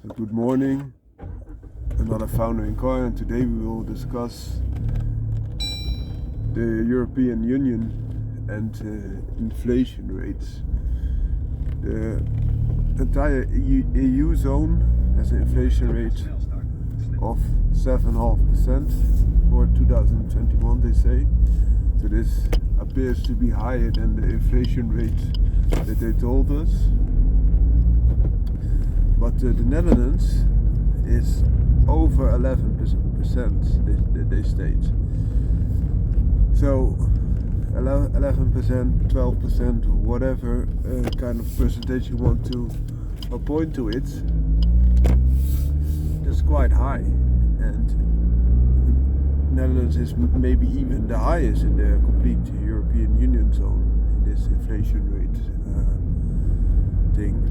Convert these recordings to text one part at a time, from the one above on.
So good morning, another Founder in Coin, and today we will discuss the European Union and inflation rates. The entire EU zone has an inflation rate of 7.5% for 2021, they say. So this appears to be higher than the inflation rate that they told us. But the Netherlands is over 11%, they state. So 11%, 12%, or whatever kind of percentage you want to appoint to it, that's quite high. And Netherlands is maybe even the highest in the complete European Union zone in this inflation rate thing.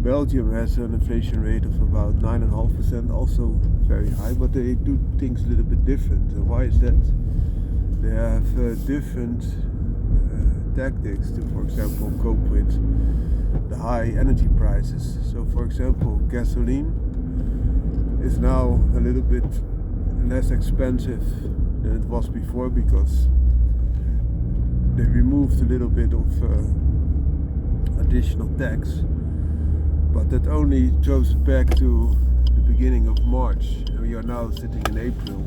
Belgium has an inflation rate of about 9.5%, also very high, but they do things a little bit different. And why is that? They have different tactics to, for example, cope with the high energy prices. So, for example, gasoline is now a little bit less expensive than it was before because they removed a little bit of additional tax, but that only throws it back to the beginning of March, and we are now sitting in April.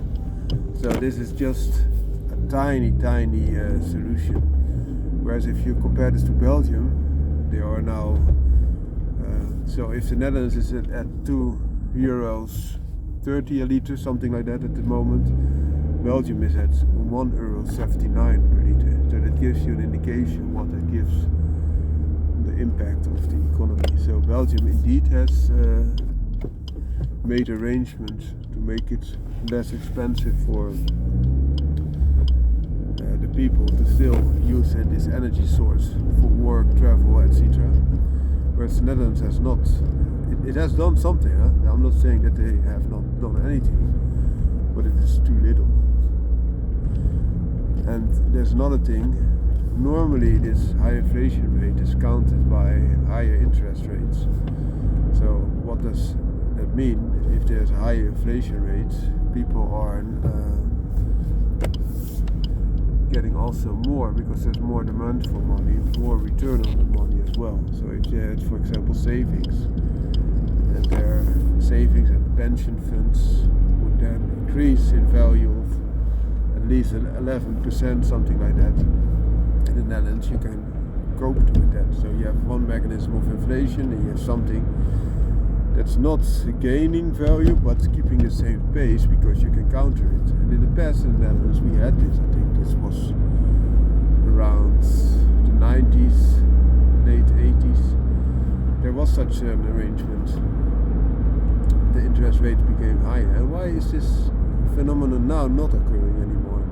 So this is just a tiny solution. Whereas if you compare this to Belgium, they are now so if the Netherlands is at €2.30 a litre, something like that at the moment, Belgium is at €1.79 per litre. So that gives you an indication what it gives the impact of the economy. So Belgium indeed has made arrangements to make it less expensive for the people to still use this energy source for work, travel, etc. Whereas the Netherlands has not. It has done something. I'm not saying that they have not done anything, but it is too little. And there's another thing. Normally this high inflation rate is countered by higher interest rates. So what does that mean? If there's a higher inflation rate, people are getting also more because there's more demand for money, more return on the money as well. So if you had, for example, savings, and their savings and pension funds would then increase in value of at least 11%, something like that. In the Netherlands, you can cope with that. So you have one mechanism of inflation, and you have something that's not gaining value but keeping the same pace because you can counter it. And in the past in the Netherlands we had this. I think this was around the 90s, late 80s. There was such an arrangement. The interest rates became higher. And why is this phenomenon now not occurring anymore?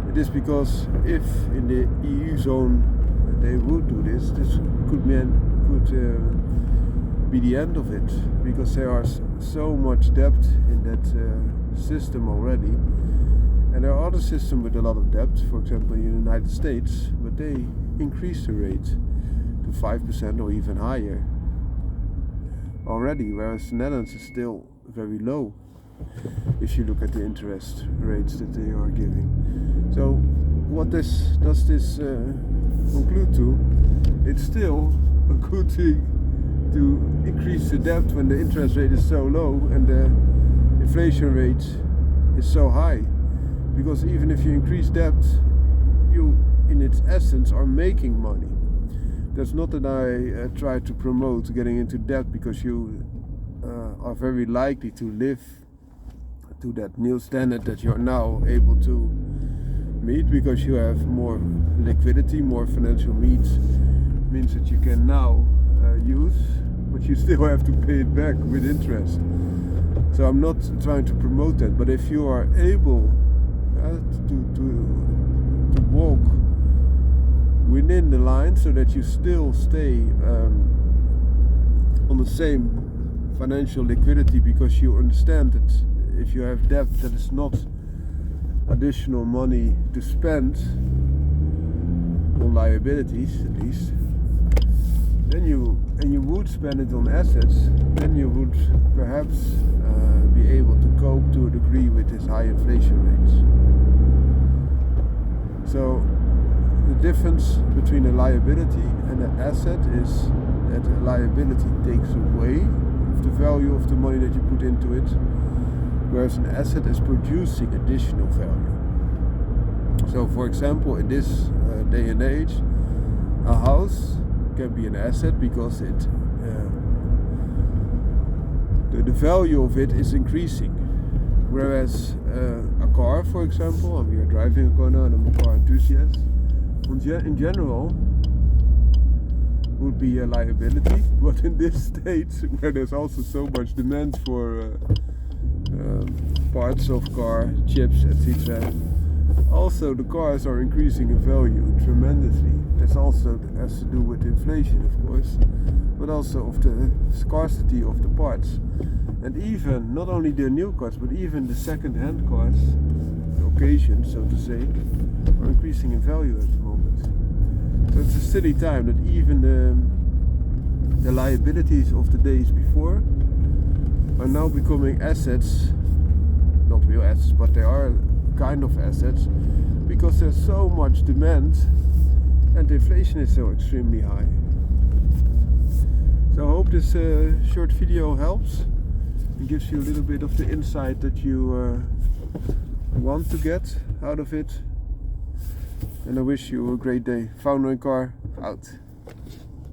It is because if in the EU zone they would do this, this could be the end of it, because there are so much debt in that system already, and there are other systems with a lot of debt, for example in the United States, but they increase the rate to 5% or even higher already, whereas the Netherlands is still very low if you look at the interest rates that they are giving. So what does this conclude to? It's still a good thing to increase the debt when the interest rate is so low and the inflation rate is so high, because even if you increase debt, you in its essence are making money. That's not that I try to promote getting into debt, because you are very likely to live to that new standard that you're now able to meet because you have more liquidity, more financial means that you can now use, but you still have to pay it back with interest. So I'm not trying to promote that, but if you are able to walk within the line so that you still stay on the same financial liquidity, because you understand that if you have debt, that is not additional money to spend on liabilities, at least, then you would spend it on assets, then you would perhaps be able to cope to a degree with this high inflation rates. So the difference between a liability and an asset is that a liability takes away the value of the money that you put into it, whereas an asset is producing additional value. So for example, in this day and age, a house can be an asset because the value of it is increasing, whereas a car, for example, and we are driving a car now and I'm a car enthusiast, in general would be a liability, but in this state where there's also so much demand for parts of car, chips, etc., also the cars are increasing in value tremendously. This also has to do with inflation, of course, but also of the scarcity of the parts. And even, not only the new cars, but even the second-hand cars, the occasions, so to say, are increasing in value at the moment. So it's a silly time that even the liabilities of the days before are now becoming assets, not real assets, but they are kind of assets, because there's so much demand and the inflation is so extremely high. So I hope this short video helps and gives you a little bit of the insight that you want to get out of it. And I wish you a great day. Foundering Car out.